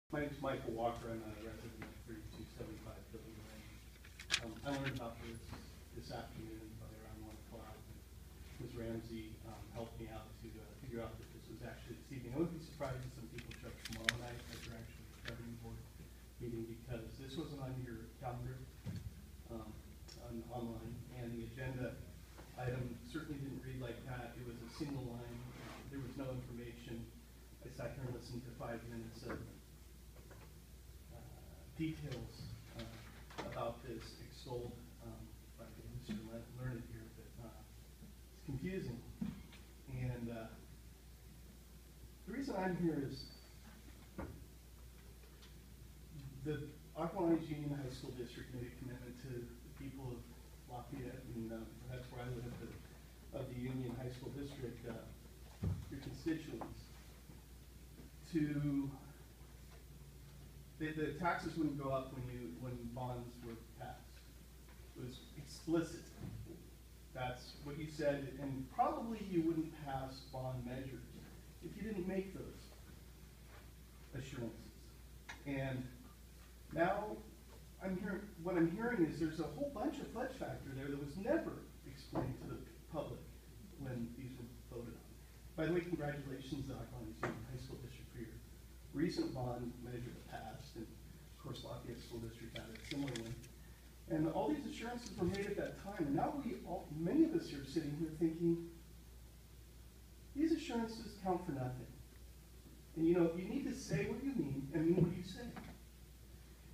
My name's Michael Walker. I'm a resident of 3275 Building Lane. I learned about this afternoon by around 1 o'clock. Ms. Ramsey helped me out to figure out that this was actually this evening. I wouldn't be surprised if some people check tomorrow night that they're actually a governing board meeting, because this wasn't on your calendar online, and the agenda item certainly didn't read like that. It was a single line. There was no information. I sat here and listened to 5 minutes of details about this extolled by Mr. Learned here, but it's confusing. And the reason I'm here is the Acalanes Union High School District made a commitment to the people of Lafayette, and that's where I live, of the Union High School District, your constituents, to the taxes wouldn't go up when bonds were passed. It was explicit. That's what you said, and probably you wouldn't pass bond measures if you didn't make those assurances. And now what I'm hearing is there's a whole bunch of fudge factor there that was never explained to the public when these were voted on. By the way, congratulations to Acalanes Union High School District for your recent bond measure that passed, and of course Lafayette School District had a similar one. And all these assurances were made at that time, and now many of us are sitting here thinking, these assurances count for nothing. And you need to say what you mean and mean what you say.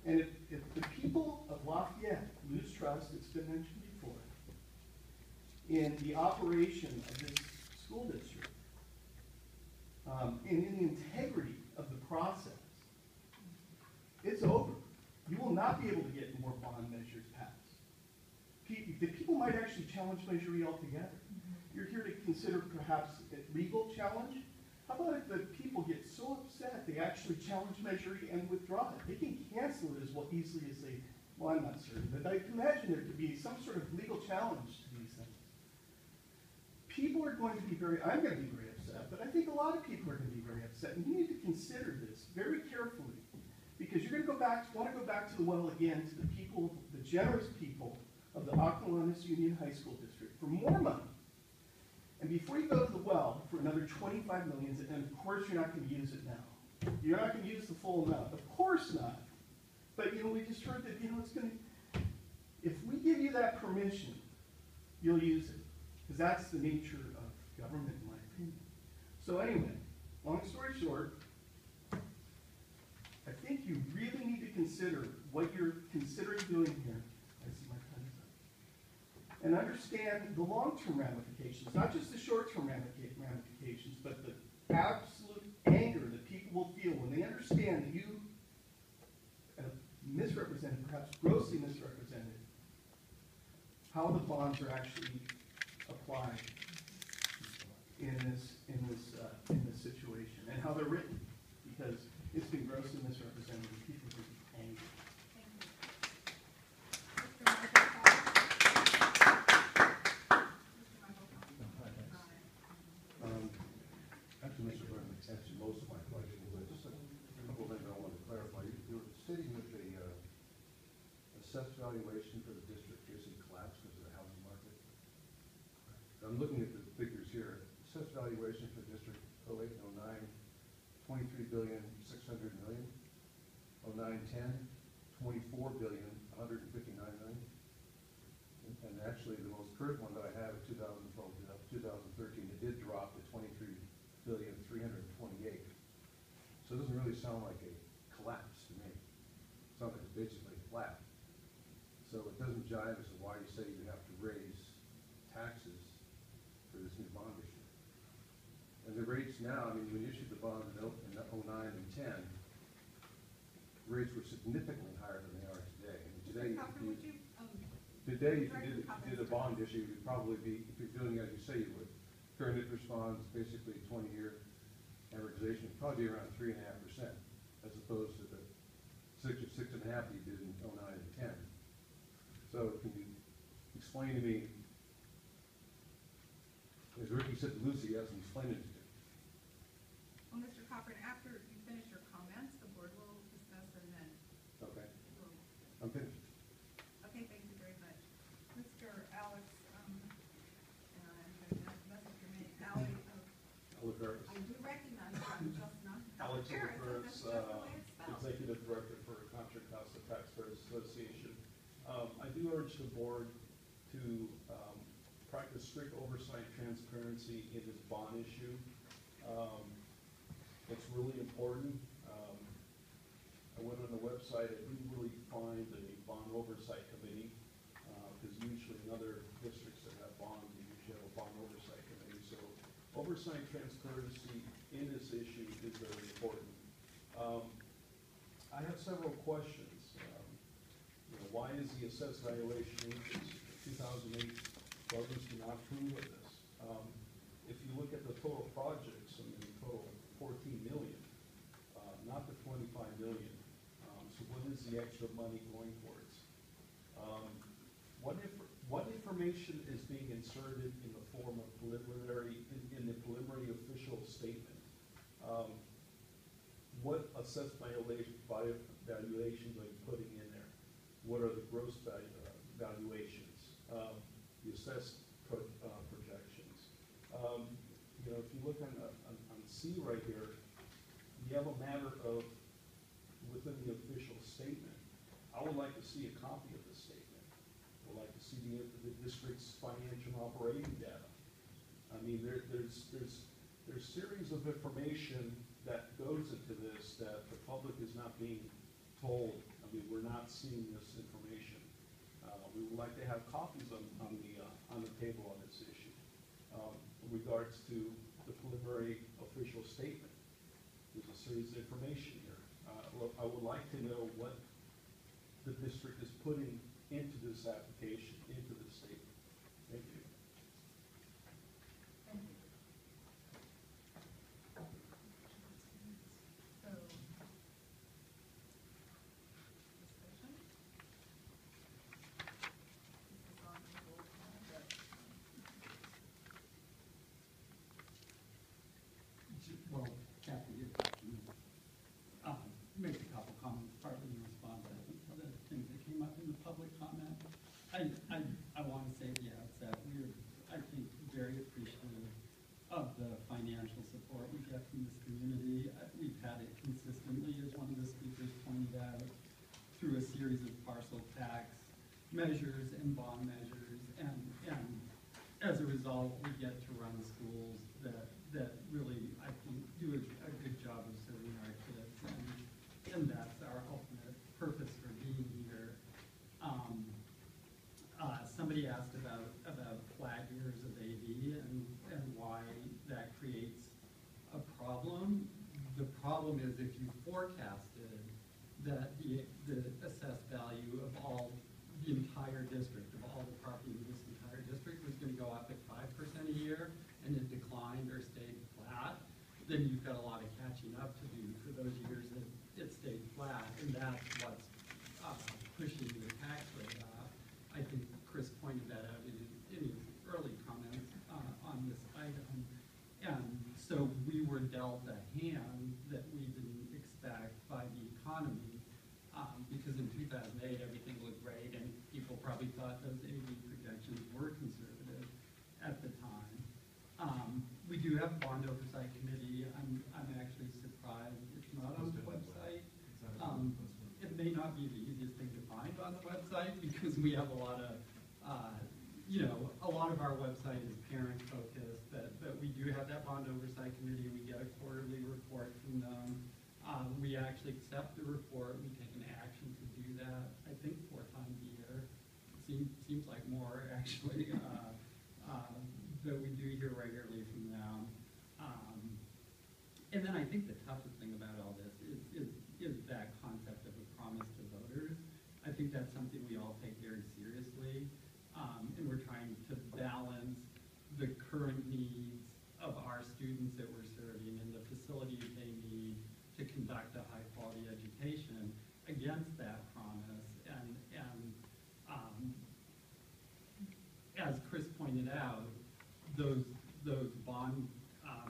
And if the people of Lafayette lose trust, it's been mentioned before, in the operation of this school district, and in the integrity of the process, it's over. You will not be able to get more bond measures passed. The people might actually challenge Measure E altogether. You're here to consider perhaps a legal challenge. How about if the people get so upset they actually challenge Measure E and withdraw it? They can cancel it as easily as they, well, I'm not certain, but I can imagine there could be some sort of legal challenge to these things. People are going to be I'm going to be very upset, but I think a lot of people are going to be very upset, and you need to consider this very carefully, because you're going to want to go back to the well again, to the people, the generous people of the Acalanes Union High School District for more money. And before you go to the well for another $25 million, and of course you're not going to use it now. You're not going to use the full amount. Of course not. But we just heard that it's going to. If we give you that permission, you'll use it, because that's the nature of government, in my opinion. So anyway, long story short, I think you really need to consider what you're considering doing here. I see my time is up. And understand the long-term ramifications, not just the short-term ramifications, but the absolute anger that people will feel when they understand that you have misrepresented, perhaps grossly misrepresented, how the bonds are actually applied in this situation, and how they're written, because it's been grossly misrepresented, and people are angry. Actually, Mr. Burton answered most of my questions, but just a couple of things I want to clarify. You were stating that the assessed valuation for the district basically collapsed because of the housing market. I'm looking at the figures here. Assessed valuation for the district 08 and 09, $23,600,000,000. 09-10, $24,159,000,000. And actually, the most current one that I have is 2012, 2013. It did drop to $23,328,000,000. So it doesn't really sound like a collapse to me. It sounds like it's basically flat. So it doesn't jive as to why you say you have to raise taxes for this new bond issue. And the rates now, when you issued the bond in 09 and 10, rates were significantly higher than they are today. And today, if you did a bond issue, you'd probably be, if you're doing as you say you would, current interest bonds, basically 20-year amortization, would probably be around 3.5%, as opposed to the 6 or 6.5% you did in 09 and 10. So can you explain to me, as Ricky said to Lucy, he hasn't explained it to me. Well, Mr. Cochran, after you finish your comments, the board will Executive Director for Acalanes Tax Association. I do urge the board to practice strict oversight transparency in this bond issue. It's really important. I went on the website, I didn't really find a bond oversight committee, because usually in other districts that have bonds, you usually have a bond oversight committee. So oversight transparency in this issue is very important. I have several questions. Why is the assessed valuation increase? 2008 voters do not approve of this. If you look at the total projects, I mean, the total 14 million, not the 25 million. So what is the extra money going towards? What information is being inserted in the form of preliminary, in the preliminary official statement? What assessed valuations are you putting in there? What are the gross valuations? The assessed projections. If you look on C right here, you have a matter of within the official statement. I would like to see a copy of the statement. I would like to see the district's financial and operating data. I mean, there's series of information that goes into this that the public is not being told. I mean, we're not seeing this information. We would like to have copies on the table on this issue. In regards to the preliminary official statement, there's a series of information here. I would like to know what the district is putting into this application, into this statement. Thank you. Thank you. So, discussion? This is on the board now, but Well, Kathy, make a couple comments, partly in response, I think, to the things that came up in the public comment. I want to say at the outset, we're, I think, very appreciative of the financial support we get from this community. We've had it consistently, as one of the speakers pointed out, through a series of parcel tax measures and bond measures, and as a result, we get to run schools that really, I think, do a good job of serving our kids, and that's our ultimate purpose for being here. Somebody asked about flag years of AV and why that creates a problem. The problem is if you forecasted that the assessed value of the entire district, of all the property in this entire district was going to go up at 5% a year, and it declined or stayed flat, then you've got a lot of catching up to do for those years that it stayed flat, and that's what's pushing the tax rate up. I think Chris pointed that out in his early comments on this item. And so we were dealt a hand that we didn't expect by the economy, because in 2008 everything looked great, and people probably thought those AV projections were conservative at the time. We do have a bond oversight committee. I'm actually surprised it's not on the website. It may not be the easiest thing to find on the website, because we have a lot of, a lot of our website is parent focused, but we do have that bond oversight committee. We get a quarterly report from them. We actually accept the report. We take an action to do that, I think 4 times a year. It seems like more, actually. That we do hear regularly from them. And then I think the toughest thing about all this is that concept of a promise to voters. I think that's something we all take very seriously, and we're trying to balance the current needs of our students that we're serving and the facilities they need to conduct a high-quality education against that promise. And as Chris pointed out, those bond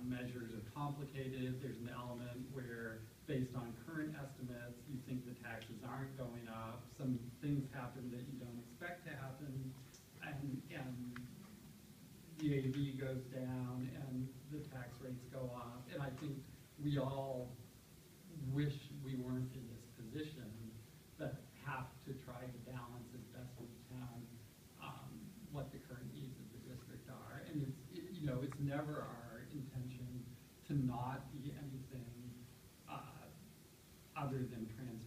measures are complicated. There's an element where, based on current estimates, you think the taxes aren't going up. Some things happen that you don't expect to happen, and the AV goes down and the tax rates go up. And I think we all wish we weren't in this it's never our intention to not be anything, other than transparent.